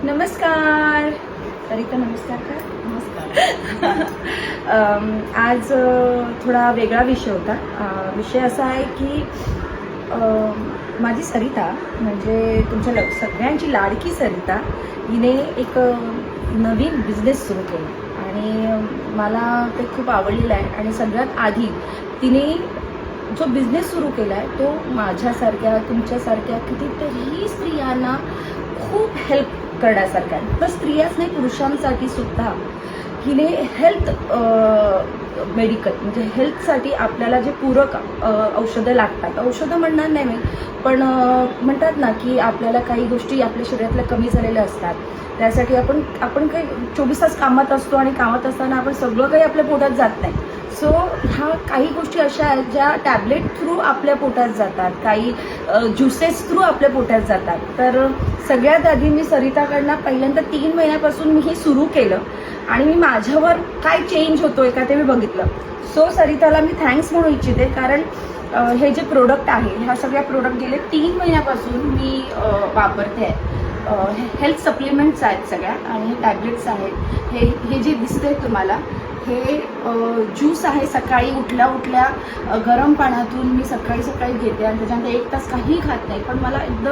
नमस्कार सरिता, नमस्कार का? नमस्कार. आज थोडा वेगळा विषय होता. विषय असा आहे की माझी सरिता म्हणजे तुमच्या सगळ्यांची लाडकी सरिता हिने एक नवीन बिझनेस सुरू केला आणि मला ते खूप आवडलेलं आहे. आणि सगळ्यात आधी तिने जो बिझनेस सुरू केला आहे तो माझ्यासारख्या तुमच्यासारख्या कितीतरी स्त्रियांना खूप हेल्प करण्यासारखा आहे. तर स्त्रियाच नाही, पुरुषांसाठी सुद्धा हिने हेल्थ मेडिकल म्हणजे हेल्थसाठी आपल्याला जे पूरक औषधं लागतात, औषधं म्हणणार नाही मी, पण म्हणतात ना की आपल्याला काही गोष्टी आपल्या शरीरातल्या कमी झालेल्या असतात. त्यासाठी आपण काही 24 तास कामात असतो आणि कामात असताना आपण सगळं काही आपल्या पोटात जात नाही. सो ह्या काही गोष्टी अशा आहेत ज्या टॅबलेट थ्रू आपल्या पोटात जातात, काही ज्युसेस थ्रू आपल्या पोटात जातात. तर सगळ्यात आधी मी सरिताकडनं पहिल्यांदा 3 महिन्यापासून मी हे सुरू केलं आणि मी माझ्यावर काय चेंज होतोय का ते मी बघितलं. सो सरिताला मी थँक्स म्हणू इच्छिते, कारण हे जे प्रोडक्ट आहे, ह्या सगळ्या प्रोडक्ट गेले 3 महिन्यापासून मी वापरते आहे. हेल्थ सप्लिमेंट्स आहेत सगळ्या आणि हे टॅबलेट्स आहेत. हे जे दिसतंय तुम्हाला हे ज्यूस आहे. सकाळी उठल्या उठल्या गरम पाण्यातून मी सकाळी घेते आणि त्याच्यानंतर 1 तास काही खात नाही, पण मला एकदम